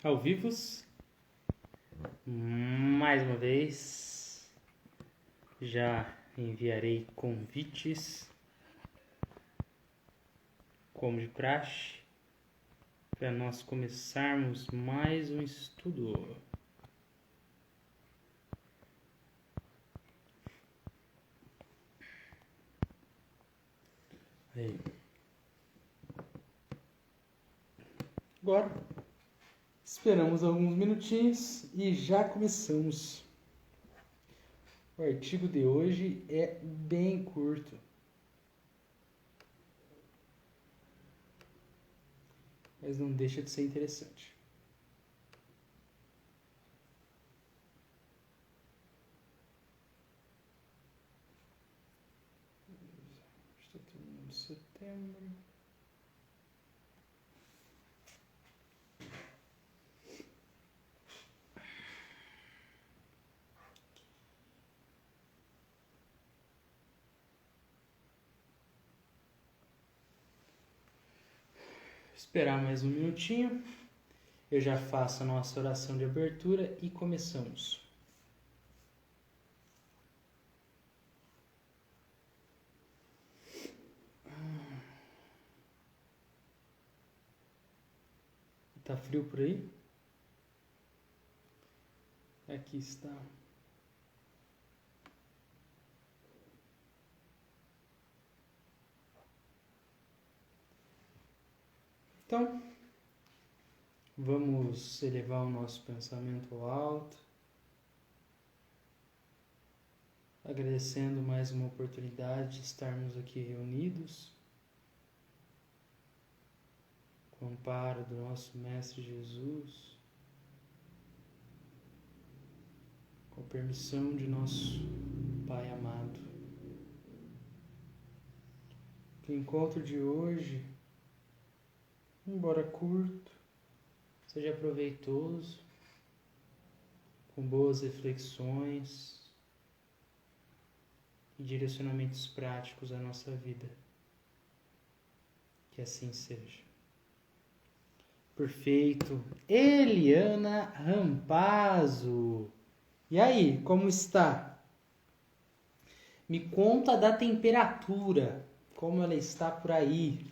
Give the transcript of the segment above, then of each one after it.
ao vivos, mais uma vez. Já enviarei convites, como de praxe, para nós começarmos mais um estudo. Aí. Agora, esperamos alguns minutinhos e já começamos. O artigo de hoje é bem curto. Mas não deixa de ser interessante. Está terminando setembro. Esperar mais um minutinho. Eu já faço a nossa oração de abertura e começamos. Tá frio por aí? Aqui está. Então, vamos elevar o nosso pensamento ao alto, agradecendo mais uma oportunidade de estarmos aqui reunidos, com o amparo do nosso Mestre Jesus, com a permissão de nosso Pai amado. Que o encontro de hoje, embora curto, seja proveitoso, com boas reflexões e direcionamentos práticos à nossa vida. Que assim seja. Perfeito. Eliana Rampazzo. E aí, como está? Me conta da temperatura, como ela está por aí.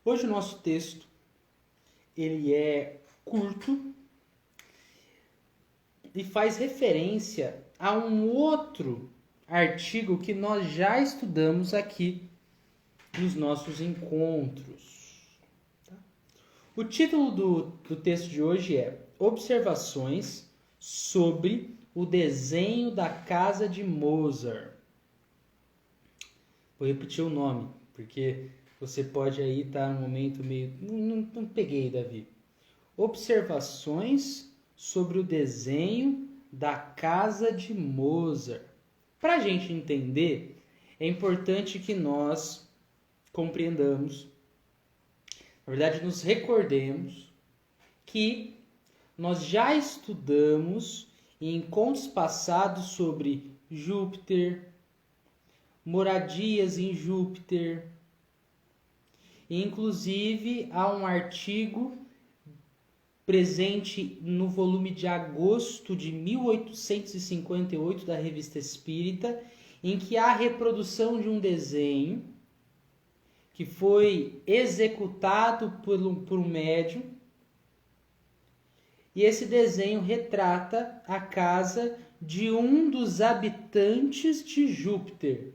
Hoje o nosso texto, ele é curto e faz referência a um outro artigo que nós já estudamos aqui nos nossos encontros. Tá? O título do texto de hoje é Observações sobre o desenho da casa de Mozart. Vou repetir o nome, porque você pode aí estar num momento meio... Não peguei, Davi. Observações sobre o desenho da casa de Mozart. Para a gente entender, é importante que nós compreendamos, na verdade, nos recordemos que nós já estudamos em encontros passados sobre Júpiter, moradias em Júpiter. Inclusive, há um artigo presente no volume de agosto de 1858 da Revista Espírita, em que há a reprodução de um desenho que foi executado por um médium, e esse desenho retrata a casa de um dos habitantes de Júpiter,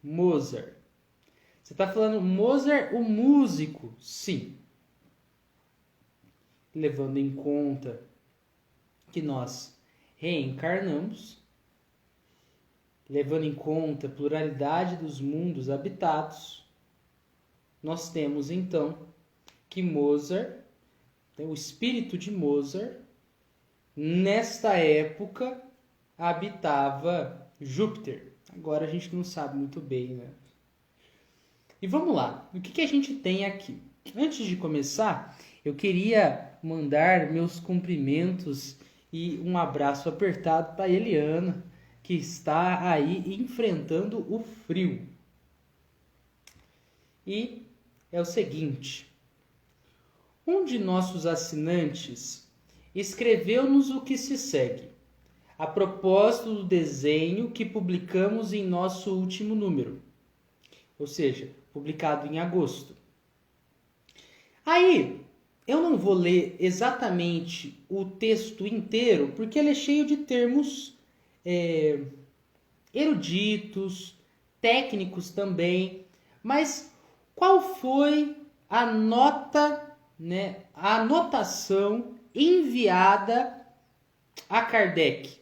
Mozart. Você está falando Mozart, o músico? Sim. Levando em conta que nós reencarnamos, levando em conta a pluralidade dos mundos habitados, nós temos então que Mozart, o espírito de Mozart, nesta época habitava Júpiter. Agora a gente não sabe muito bem, né? E vamos lá, o que a gente tem aqui? Antes de começar, eu queria mandar meus cumprimentos e um abraço apertado para Eliana, que está aí enfrentando o frio. E é o seguinte: um de nossos assinantes escreveu-nos o que se segue, a propósito do desenho que publicamos em nosso último número, ou seja, publicado em agosto. Aí, eu não vou ler exatamente o texto inteiro, porque ele é cheio de termos eruditos, técnicos também, mas qual foi a nota, né, a anotação enviada a Kardec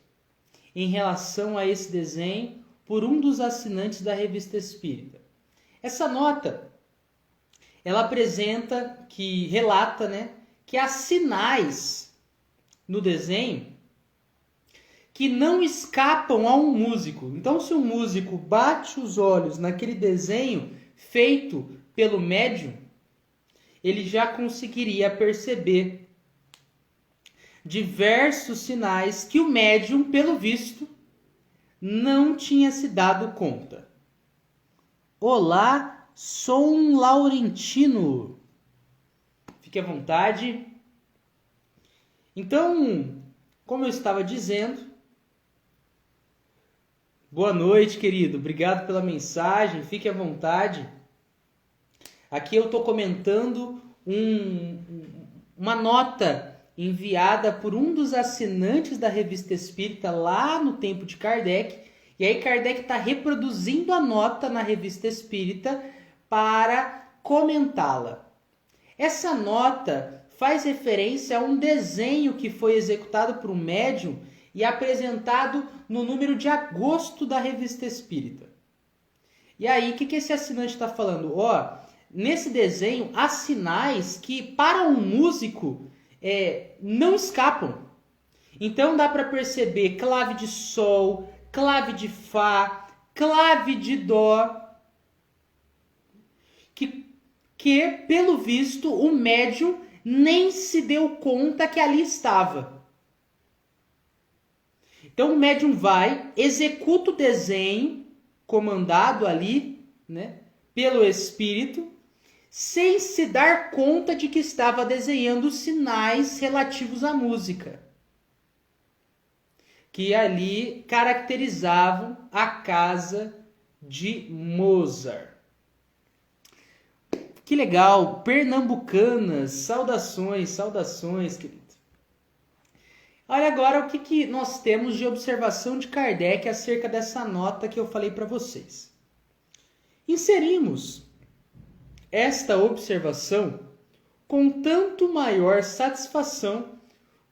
em relação a esse desenho por um dos assinantes da Revista Espírita? Essa nota, ela apresenta, relata, né, que há sinais no desenho que não escapam a um músico. Então, se um músico bate os olhos naquele desenho feito pelo médium, ele já conseguiria perceber diversos sinais que o médium, pelo visto, não tinha se dado conta. Olá, sou um Laurentino. Fique à vontade. Então, como eu estava dizendo, boa noite, querido. Obrigado pela mensagem. Fique à vontade. Aqui eu estou comentando uma nota enviada por um dos assinantes da Revista Espírita lá no tempo de Kardec. E aí Kardec está reproduzindo a nota na Revista Espírita para comentá-la. Essa nota faz referência a um desenho que foi executado por um médium e apresentado no número de agosto da Revista Espírita. E aí, o que esse assinante está falando? Nesse desenho há sinais que, para um músico, não escapam. Então dá para perceber clave de sol, clave de fá, clave de dó, que pelo visto o médium nem se deu conta que ali estava. Então o médium vai, executa o desenho comandado ali, né, pelo espírito, sem se dar conta de que estava desenhando sinais relativos à música, que ali caracterizavam a casa de Mozart. Que legal, pernambucanas, saudações, querido. Olha agora o que nós temos de observação de Kardec acerca dessa nota que eu falei para vocês. Inserimos esta observação com tanto maior satisfação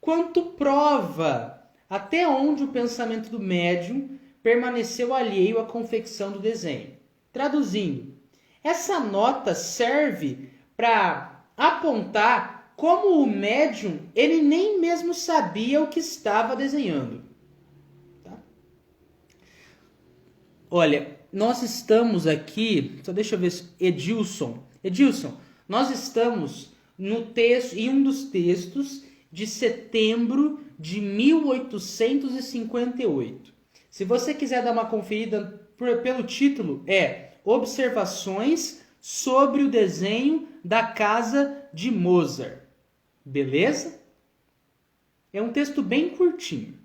quanto prova até onde o pensamento do médium permaneceu alheio à confecção do desenho. Traduzindo, essa nota serve para apontar como o médium ele nem mesmo sabia o que estava desenhando. Tá? Olha, nós estamos aqui, só deixa eu ver, Edilson, nós estamos no texto, em um dos textos de setembro de 1858. Se você quiser dar uma conferida pelo título, Observações sobre o desenho da casa de Mozart. Beleza? É um texto bem curtinho.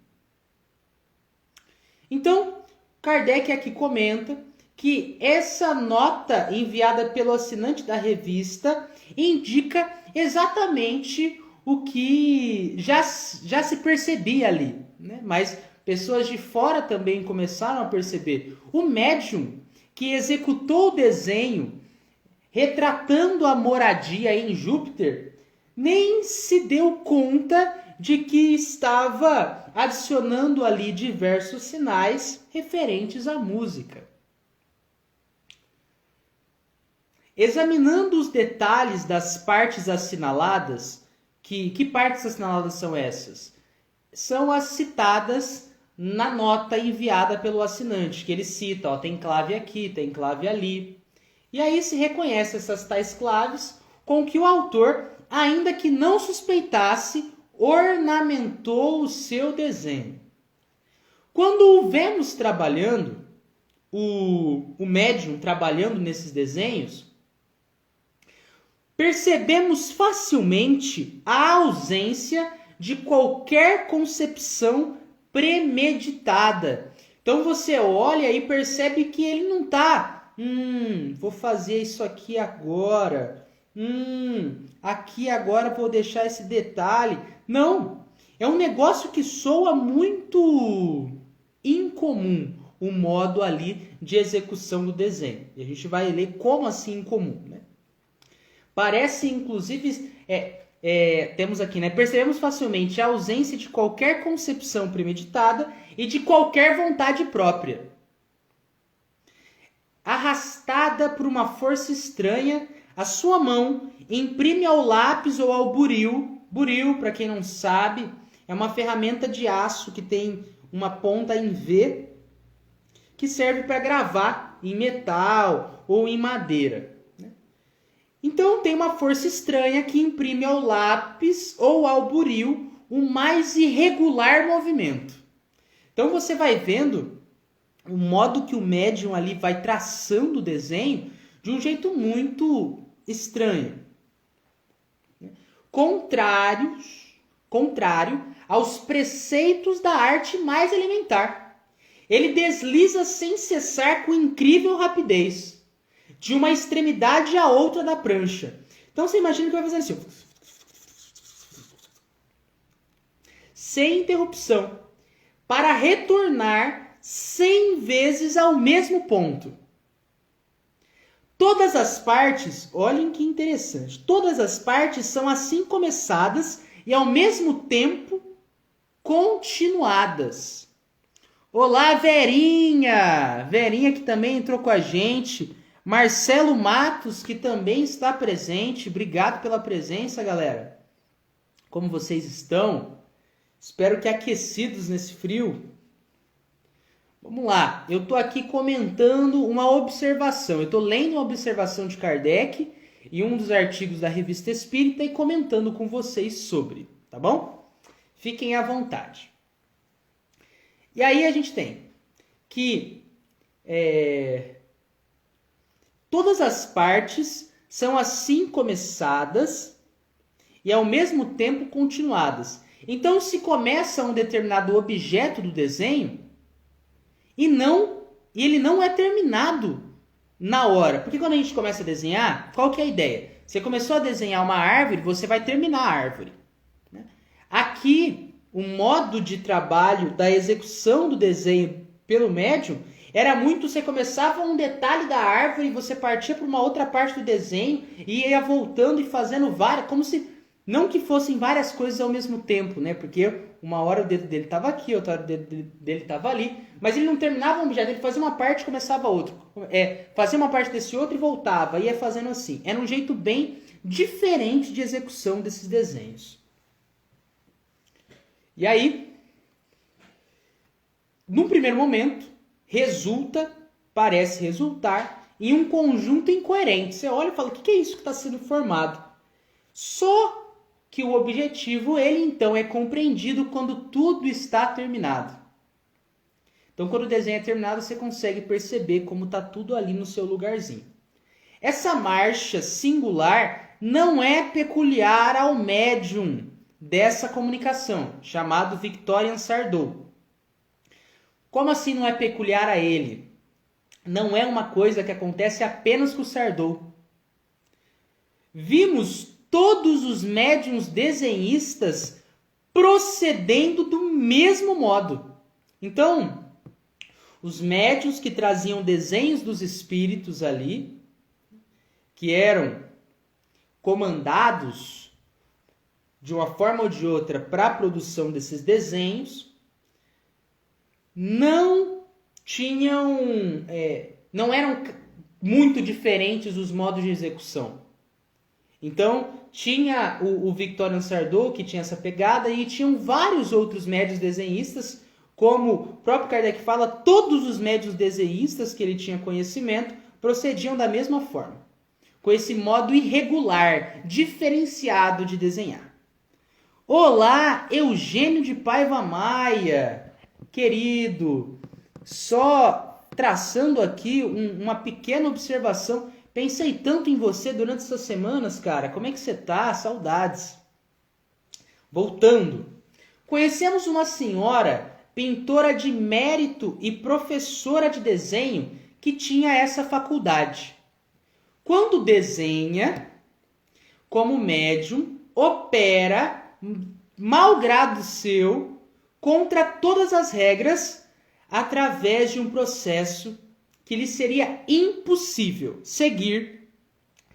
Então, Kardec aqui comenta que essa nota enviada pelo assinante da revista indica exatamente o que já se percebia ali, né? Mas pessoas de fora também começaram a perceber. O médium que executou o desenho retratando a moradia em Júpiter nem se deu conta de que estava adicionando ali diversos sinais referentes à música. Examinando os detalhes das partes assinaladas, que partes assinaladas são essas? São as citadas na nota enviada pelo assinante, que ele cita, tem clave aqui, tem clave ali. E aí se reconhece essas tais claves com que o autor, ainda que não suspeitasse, ornamentou o seu desenho. Quando o vemos trabalhando, o médium trabalhando nesses desenhos, percebemos facilmente a ausência de qualquer concepção premeditada. Então você olha e percebe que ele não está, vou fazer isso aqui agora, aqui agora vou deixar esse detalhe. Não, é um negócio que soa muito incomum, o modo ali de execução do desenho. E a gente vai ler como assim incomum, né? Parece, inclusive, temos aqui, né? Percebemos facilmente a ausência de qualquer concepção premeditada e de qualquer vontade própria. Arrastada por uma força estranha, a sua mão imprime ao lápis ou ao buril. Buril, para quem não sabe, é uma ferramenta de aço que tem uma ponta em V, que serve para gravar em metal ou em madeira. Então tem uma força estranha que imprime ao lápis ou ao buril o mais irregular movimento. Então você vai vendo o modo que o médium ali vai traçando o desenho de um jeito muito estranho. Contrário aos preceitos da arte mais elementar. Ele desliza sem cessar com incrível rapidez, de uma extremidade à outra da prancha. Então você imagina que vai fazer assim, sem interrupção, para retornar 100 vezes ao mesmo ponto. Todas as partes, olhem que interessante, todas as partes são assim começadas e ao mesmo tempo continuadas. Olá, Verinha! Verinha que também entrou com a gente. Marcelo Matos, que também está presente. Obrigado pela presença, galera. Como vocês estão? Espero que aquecidos nesse frio. Vamos lá. Eu estou aqui comentando uma observação. Eu estou lendo uma observação de Kardec e um dos artigos da Revista Espírita e comentando com vocês sobre. Tá bom? Fiquem à vontade. E aí a gente tem que todas as partes são assim começadas e ao mesmo tempo continuadas. Então se começa um determinado objeto do desenho e ele não é terminado na hora. Porque quando a gente começa a desenhar, qual que é a ideia? Você começou a desenhar uma árvore, você vai terminar a árvore. Aqui, o modo de trabalho da execução do desenho pelo médium era muito, você começava um detalhe da árvore e você partia para uma outra parte do desenho e ia voltando e fazendo várias, como se não que fossem várias coisas ao mesmo tempo, né? Porque uma hora o dedo dele estava aqui, outra hora o dedo dele estava ali, mas ele não terminava um objeto, ele fazia uma parte e começava outra. Fazia uma parte desse outro e voltava, ia fazendo assim. Era um jeito bem diferente de execução desses desenhos. E aí, num primeiro momento, parece resultar em um conjunto incoerente. Você olha e fala, o que é isso que está sendo formado? Só que o objetivo, ele então é compreendido quando tudo está terminado. Então, quando o desenho é terminado, você consegue perceber como está tudo ali no seu lugarzinho. Essa marcha singular não é peculiar ao médium dessa comunicação, chamado Victorian Sardou. Como assim não é peculiar a ele? Não é uma coisa que acontece apenas com o Sardou. Vimos todos os médiuns desenhistas procedendo do mesmo modo. Então, os médiuns que traziam desenhos dos espíritos ali, que eram comandados de uma forma ou de outra para a produção desses desenhos, não eram muito diferentes os modos de execução. Então, tinha o Victorian Sardou, que tinha essa pegada, e tinham vários outros médiuns desenhistas, como o próprio Kardec fala, todos os médiuns desenhistas que ele tinha conhecimento procediam da mesma forma, com esse modo irregular, diferenciado de desenhar. Olá, Eugênio de Paiva Maia! querido, só traçando aqui uma pequena observação. Pensei tanto em você durante essas semanas, cara. Como é que você tá? Saudades. Voltando. Conhecemos uma senhora, pintora de mérito e professora de desenho, que tinha essa faculdade. Quando desenha, como médium, opera, malgrado seu, contra todas as regras, através de um processo que lhe seria impossível seguir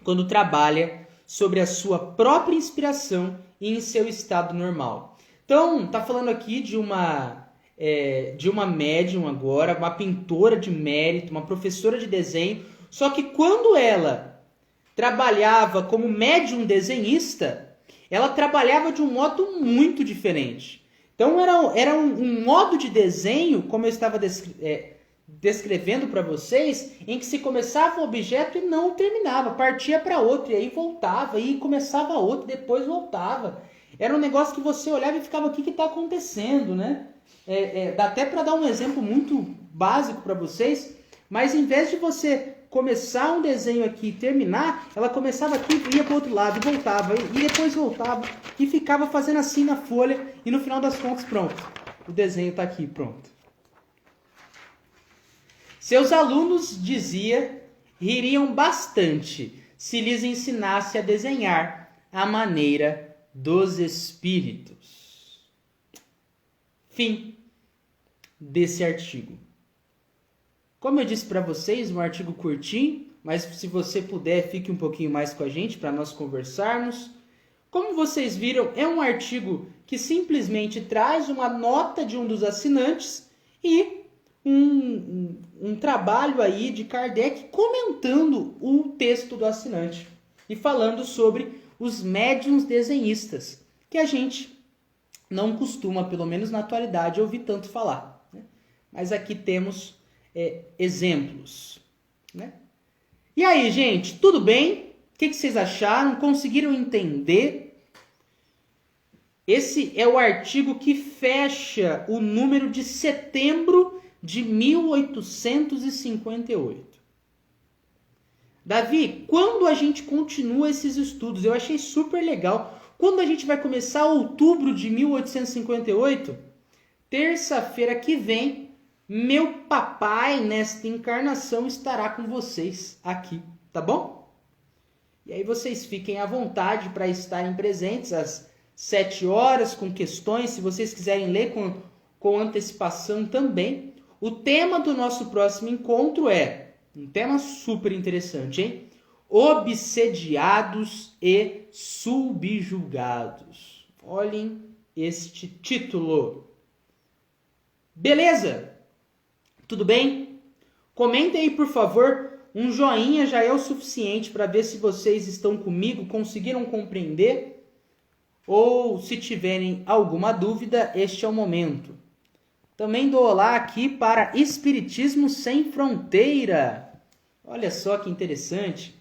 quando trabalha sobre a sua própria inspiração e em seu estado normal. Então, tá falando aqui de uma médium agora, uma pintora de mérito, uma professora de desenho, só que quando ela trabalhava como médium desenhista, ela trabalhava de um modo muito diferente. Então era um modo de desenho, como eu estava descrevendo para vocês, em que se começava um objeto e não terminava, partia para outro, e aí voltava, e começava outro, depois voltava. Era um negócio que você olhava e ficava, o que está acontecendo, né? Dá até para dar um exemplo muito básico para vocês, mas em vez de você começar um desenho aqui e terminar, ela começava aqui, ia para o outro lado, e voltava, e depois voltava, e ficava fazendo assim na folha, e no final das contas, pronto, o desenho está aqui, pronto. Seus alunos, dizia, ririam bastante se lhes ensinasse a desenhar à maneira dos espíritos. Fim desse artigo. Como eu disse para vocês, um artigo curtinho, mas se você puder, fique um pouquinho mais com a gente para nós conversarmos. Como vocês viram, é um artigo que simplesmente traz uma nota de um dos assinantes e um trabalho aí de Kardec comentando o texto do assinante e falando sobre os médiuns desenhistas, que a gente não costuma, pelo menos na atualidade, ouvir tanto falar, né? Mas aqui temos exemplos, né? E aí, gente, tudo bem? O que vocês acharam? Conseguiram entender? Esse é o artigo que fecha o número de setembro de 1858. Davi, quando a gente continua esses estudos? Eu achei super legal. Quando a gente vai começar outubro de 1858? Terça-feira que vem, meu papai nesta encarnação estará com vocês aqui, tá bom? E aí vocês fiquem à vontade para estarem presentes às 7 horas com questões, se vocês quiserem ler com antecipação também. O tema do nosso próximo encontro é um tema super interessante, hein? Obsediados e subjugados. Olhem este título. Beleza? Tudo bem? Comentem aí, por favor. Um joinha já é o suficiente para ver se vocês estão comigo, conseguiram compreender. Ou se tiverem alguma dúvida, este é o momento. Também dou olá aqui para Espiritismo Sem Fronteira. Olha só que interessante.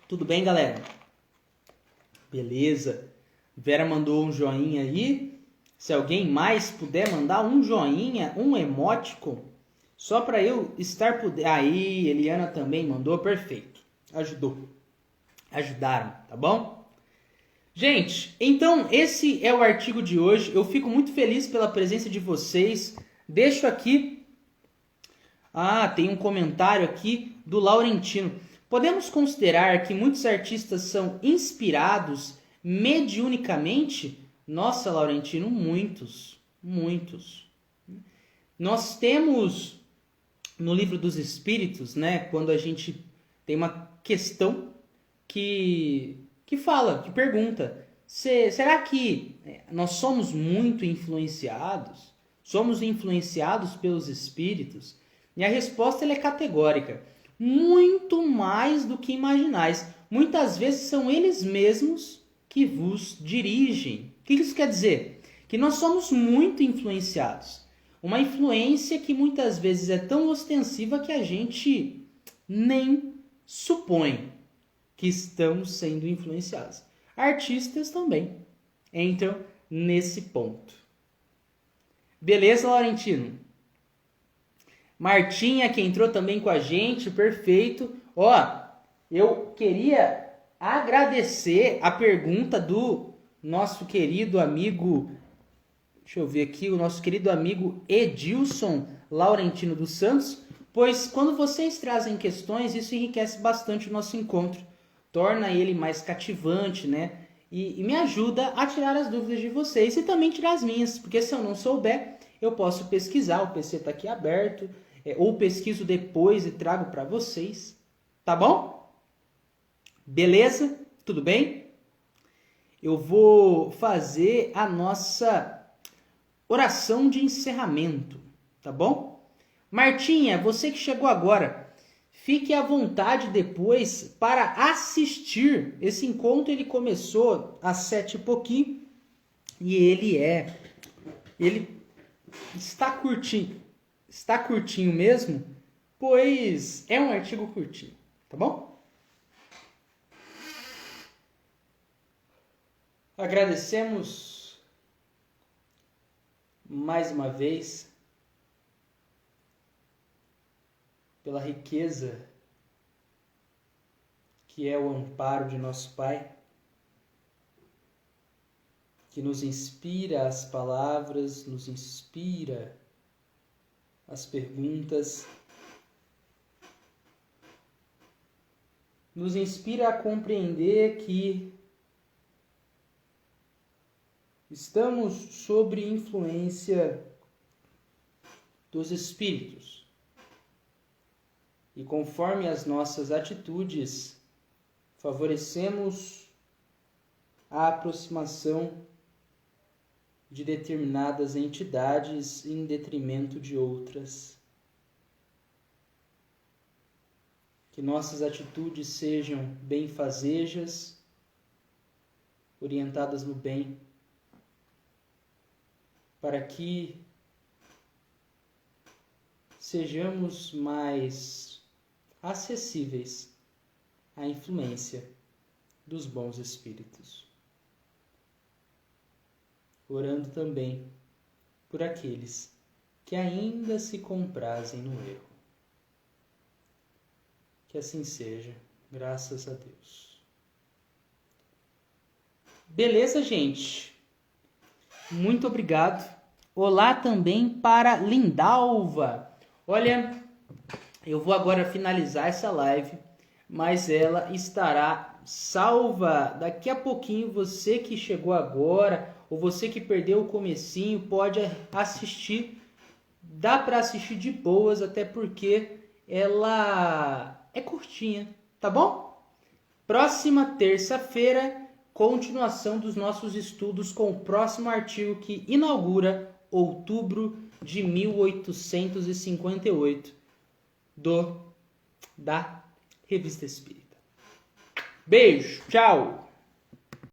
Tudo bem, galera? Beleza. Vera mandou um joinha aí. Se alguém mais puder mandar um joinha, um emoticon, só para eu estar por... Aí, Eliana também mandou, perfeito. Ajudaram, tá bom? Gente, então esse é o artigo de hoje. Eu fico muito feliz pela presença de vocês. Deixo aqui... tem um comentário aqui do Laurentino. Podemos considerar que muitos artistas são inspirados mediunicamente? Nossa, Laurentino, muitos. Nós temos no Livro dos Espíritos, né, quando a gente tem uma questão que pergunta, será que nós somos muito influenciados? Somos influenciados pelos espíritos? E a resposta ela é categórica. Muito mais do que imaginais. Muitas vezes são eles mesmos que vos dirigem. O que isso quer dizer? Que nós somos muito influenciados. Uma influência que muitas vezes é tão ostensiva que a gente nem supõe. que estão sendo influenciados. Artistas também entram nesse ponto. Beleza, Laurentino? Martinha, que entrou também com a gente, perfeito. Ó, eu queria agradecer a pergunta do nosso querido amigo, deixa eu ver aqui, o nosso querido amigo Edilson Laurentino dos Santos, pois quando vocês trazem questões, isso enriquece bastante o nosso encontro, torna ele mais cativante, né? E me ajuda a tirar as dúvidas de vocês e também tirar as minhas, porque se eu não souber, eu posso pesquisar, o PC está aqui aberto, ou pesquiso depois e trago para vocês, tá bom? Beleza? Tudo bem? Eu vou fazer a nossa oração de encerramento, tá bom? Martinha, você que chegou agora, fique à vontade depois para assistir. Esse encontro ele começou às 7 e pouquinho e ele está curtinho mesmo, pois é um artigo curtinho, tá bom? Agradecemos mais uma vez pela riqueza que é o amparo de nosso Pai, que nos inspira as palavras, nos inspira as perguntas, nos inspira a compreender que estamos sob influência dos espíritos. E conforme as nossas atitudes, favorecemos a aproximação de determinadas entidades em detrimento de outras. Que nossas atitudes sejam benfazejas, orientadas no bem, para que sejamos mais acessíveis à influência dos bons espíritos. Orando também por aqueles que ainda se comprazem no erro. Que assim seja, graças a Deus. Beleza, gente? Muito obrigado. Olá também para Lindalva. Olha, eu vou agora finalizar essa live, mas ela estará salva daqui a pouquinho. Você que chegou agora, ou você que perdeu o comecinho, pode assistir. Dá para assistir de boas, até porque ela é curtinha, tá bom? Próxima terça-feira, continuação dos nossos estudos com o próximo artigo que inaugura outubro de 1858 da Revista Espírita. Beijo, tchau!